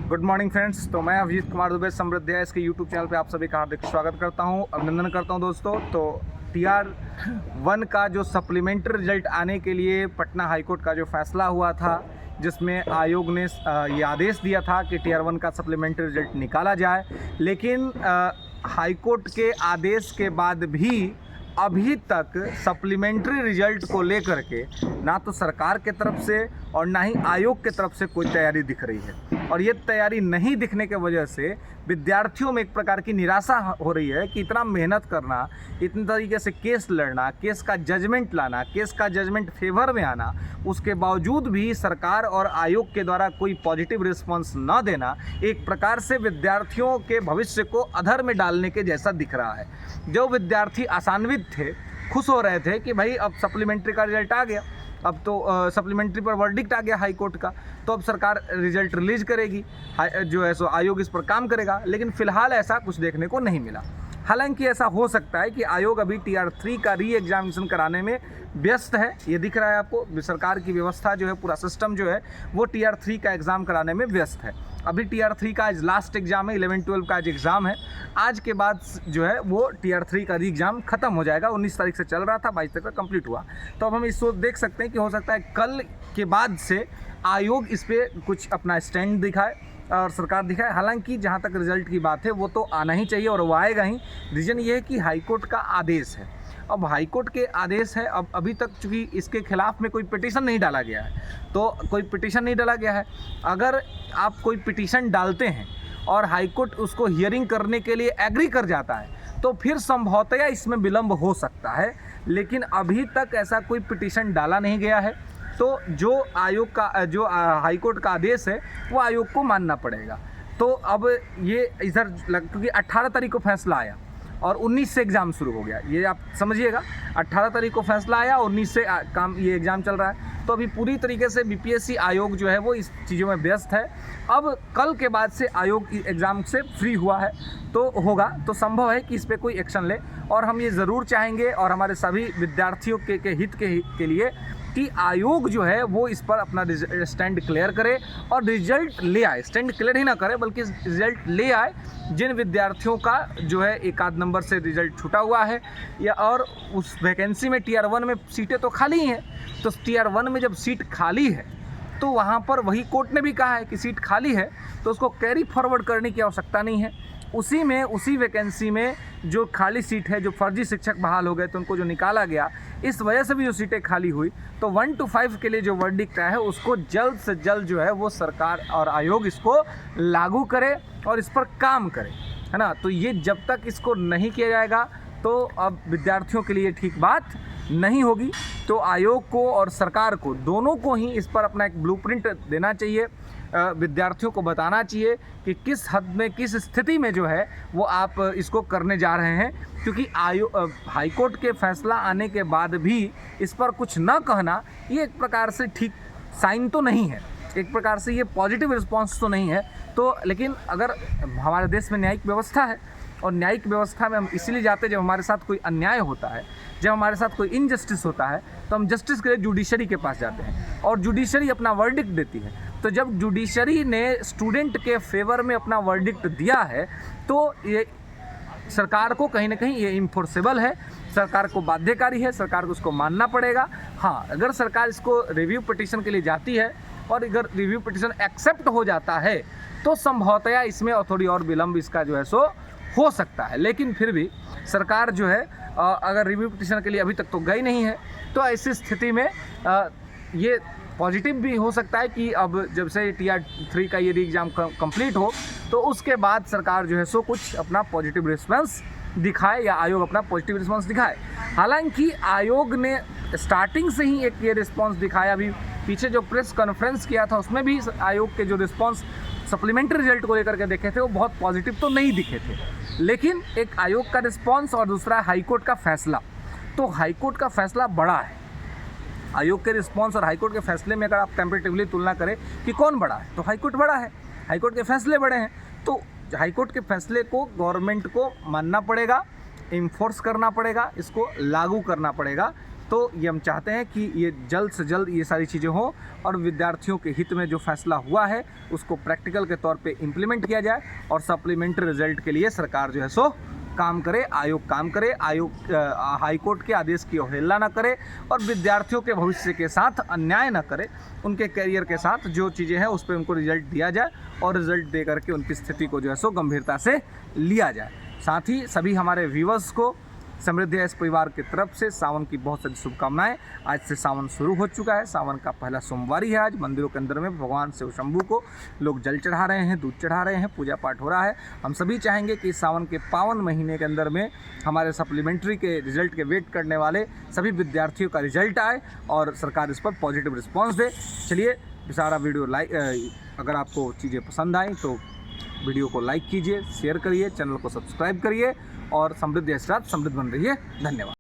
Good morning friends. तो मैं अभिजीत कुमार दुबे समृद्धि है इसके यूट्यूब चैनल पे आप सभी का हार्दिक स्वागत करता हूं, अभिनंदन करता हूं दोस्तों। तो TR1 का जो सप्लीमेंट्री रिजल्ट आने के लिए पटना हाईकोर्ट का जो फैसला हुआ था, जिसमें आयोग ने ये आदेश दिया था कि TR1 का सप्लीमेंट्री रिजल्ट निकाला जाए, लेकिन हाईकोर्ट के आदेश के बाद भी अभी तक सप्लीमेंट्री रिजल्ट को लेकर के ना तो सरकार के तरफ से और ना ही आयोग के तरफ से कोई तैयारी दिख रही है। और ये तैयारी नहीं दिखने के वजह से विद्यार्थियों में एक प्रकार की निराशा हो रही है कि इतना मेहनत करना, इतने तरीके से केस लड़ना, केस का जजमेंट लाना, केस का जजमेंट फेवर में आना, उसके बावजूद भी सरकार और आयोग के द्वारा कोई पॉजिटिव रिस्पॉन्स न देना एक प्रकार से विद्यार्थियों के भविष्य को अधर में डालने के जैसा दिख रहा है। जो विद्यार्थी आशान्वित थे, खुश हो रहे थे कि भाई अब सप्लीमेंट्री का रिजल्ट आ गया, अब तो सप्लीमेंट्री पर वर्डिक्ट आ गया हाई कोर्ट का, तो अब सरकार रिजल्ट रिलीज करेगी, जो है सो आयोग इस पर काम करेगा, लेकिन फिलहाल ऐसा कुछ देखने को नहीं मिला। हालांकि ऐसा हो सकता है कि आयोग अभी TR3 का री एग्जामिनेशन कराने में व्यस्त है। ये दिख रहा है आपको, सरकार की व्यवस्था जो है, पूरा सिस्टम जो है वो TR3 का एग्ज़ाम कराने में व्यस्त है। अभी TR3 का आज लास्ट एग्ज़ाम है, 11-12 का आज एग्ज़ाम है। आज के बाद जो है वो TR3 का री एग्ज़ाम ख़त्म हो जाएगा। 19 तारीख से चल रहा था, 22 तक का कंप्लीट हुआ। तो अब हम इस सोच देख सकते हैं कि हो सकता है कल के बाद से आयोग इस पर कुछ अपना स्टैंड दिखाए और सरकार दिखाए। हालांकि जहां तक रिजल्ट की बात है वो तो आना ही चाहिए और वो आएगा ही। रीज़न ये है कि हाईकोर्ट का आदेश है। अब हाईकोर्ट के आदेश है, अब अभी तक चूँकि इसके खिलाफ में कोई पिटीशन नहीं डाला गया है, तो कोई पिटीशन नहीं डाला गया है। अगर आप कोई पिटीशन डालते हैं और हाईकोर्ट उसको हियरिंग करने के लिए एग्री कर जाता है तो फिर संभवतया इसमें विलम्ब हो सकता है, लेकिन अभी तक ऐसा कोई पिटीशन डाला नहीं गया है। तो जो आयोग का जो हाईकोर्ट का आदेश है वो आयोग को मानना पड़ेगा। तो अब ये इधर क्योंकि 18 तारीख को फैसला आया और 19 से एग्ज़ाम शुरू हो गया, ये आप समझिएगा। 18 तारीख को फैसला आया और 19 से ये एग्ज़ाम चल रहा है। तो अभी पूरी तरीके से BPSC आयोग जो है वो इस चीज़ों में व्यस्त है। अब कल के बाद से आयोग एग्ज़ाम से फ्री हुआ है तो होगा, तो संभव है कि इस पर कोई एक्शन ले। और हम ये ज़रूर चाहेंगे और हमारे सभी विद्यार्थियों के हित के लिए कि आयोग जो है वो इस पर अपना स्टैंड क्लियर करे और रिजल्ट ले आए। स्टैंड क्लियर ही ना करे बल्कि रिजल्ट ले आए। जिन विद्यार्थियों का जो है एक आध नंबर से रिजल्ट छूटा हुआ है या और उस वैकेंसी में TR1 में सीटें तो खाली ही हैं, तो TR1 में जब सीट खाली है तो वहाँ पर वही कोर्ट ने भी कहा है कि सीट खाली है तो उसको कैरी फॉरवर्ड करने की आवश्यकता नहीं है। उसी वैकेंसी में जो खाली सीट है, जो फर्जी शिक्षक बहाल हो गए तो उनको जो निकाला गया, इस वजह से भी जो सीटें खाली हुई, तो 1 to 5 के लिए जो वर्डिक्ट है उसको जल्द से जल्द जो है वो सरकार और आयोग इसको लागू करे और इस पर काम करे, है ना। तो ये जब तक इसको नहीं किया जाएगा तो अब विद्यार्थियों के लिए ठीक बात नहीं होगी। तो आयोग को और सरकार को दोनों को ही इस पर अपना एक ब्लूप्रिंट देना चाहिए, विद्यार्थियों को बताना चाहिए कि किस हद में, किस स्थिति में जो है वो आप इसको करने जा रहे हैं। क्योंकि हाईकोर्ट के फैसला आने के बाद भी इस पर कुछ न कहना ये एक प्रकार से ठीक साइन तो नहीं है, एक प्रकार से ये पॉजिटिव रिस्पॉन्स तो नहीं है। तो लेकिन अगर हमारे देश में न्यायिक व्यवस्था है और न्यायिक व्यवस्था में हम इसीलिए जाते हैं, जब हमारे साथ कोई अन्याय होता है, जब हमारे साथ कोई इनजस्टिस होता है तो हम जस्टिस के लिए जुडिशरी के पास जाते हैं और जुडिशरी अपना वर्डिक्ट देती है। तो जब जुडिशरी ने स्टूडेंट के फेवर में अपना वर्डिक्ट दिया है तो ये सरकार को कहीं ना कहीं ये इन्फोर्सेबल है, सरकार को बाध्यकारी है, सरकार को उसको मानना पड़ेगा। हाँ, अगर सरकार इसको रिव्यू पिटीशन के लिए जाती है और अगर रिव्यू पिटीशन एक्सेप्ट हो जाता है तो संभवतया इसमें थोड़ी और विलम्ब इसका जो है सो हो सकता है। लेकिन फिर भी सरकार जो है अगर रिव्यू पिटीशन के लिए अभी तक तो गई नहीं है, तो ऐसी स्थिति में ये पॉजिटिव भी हो सकता है कि अब जब से TR3 का ये री एग्ज़ाम कंप्लीट हो तो उसके बाद सरकार जो है सो कुछ अपना पॉजिटिव रिस्पॉन्स दिखाए या आयोग अपना पॉजिटिव रिस्पॉन्स दिखाए। हालांकि आयोग ने स्टार्टिंग से ही एक ये रिस्पॉन्स दिखाया। अभी पीछे जो प्रेस कॉन्फ्रेंस किया था उसमें भी आयोग के जो रिस्पॉन्स सप्लीमेंट्री रिजल्ट को लेकर के देखे थे वो बहुत पॉजिटिव तो नहीं दिखे थे। लेकिन एक आयोग का रिस्पॉन्स और दूसरा हाईकोर्ट का फैसला, तो हाईकोर्ट का फैसला बड़ा है। आयोग के रिस्पॉन्स और हाईकोर्ट के फैसले में अगर आप कंपैरेटिवली तुलना करें कि कौन बड़ा है, तो हाईकोर्ट बड़ा है, हाईकोर्ट के फैसले बड़े हैं। तो हाईकोर्ट के फैसले को गवर्नमेंट को मानना पड़ेगा, इन्फोर्स करना पड़ेगा, इसको लागू करना पड़ेगा। तो ये हम चाहते हैं कि ये जल्द से जल्द ये सारी चीज़ें हों और विद्यार्थियों के हित में जो फैसला हुआ है उसको प्रैक्टिकल के तौर पे इम्प्लीमेंट किया जाए और सप्लीमेंट्री रिजल्ट के लिए सरकार जो है सो काम करे, आयोग काम करे, आयोग हाईकोर्ट के आदेश की अवहेलना न करे और विद्यार्थियों के भविष्य के साथ अन्याय न करे। उनके करियर के साथ जो चीज़ें हैं उस पर उनको रिजल्ट दिया जाए और रिजल्ट दे करके उनकी स्थिति को जो है सो गंभीरता से लिया जाए। साथ ही सभी हमारे व्यूवर्स को समृद्धि आईएएस परिवार की तरफ से सावन की बहुत सारी शुभकामनाएं। आज से सावन शुरू हो चुका है, सावन का पहला सोमवारी है। आज मंदिरों के अंदर में भगवान शिव शंभू को लोग जल चढ़ा रहे हैं, दूध चढ़ा रहे हैं, पूजा पाठ हो रहा है। हम सभी चाहेंगे कि सावन के पावन महीने के अंदर में हमारे सप्लीमेंट्री के रिजल्ट के वेट करने वाले सभी विद्यार्थियों का रिजल्ट आए और सरकार इस पर पॉजिटिव रिस्पॉन्स दे। चलिए सारा वीडियो अगर आपको चीज़ें पसंद आई तो वीडियो को लाइक कीजिए, शेयर करिए, चैनल को सब्सक्राइब करिए और समृद्धि आईएएस समृद्ध बन रही है। धन्यवाद।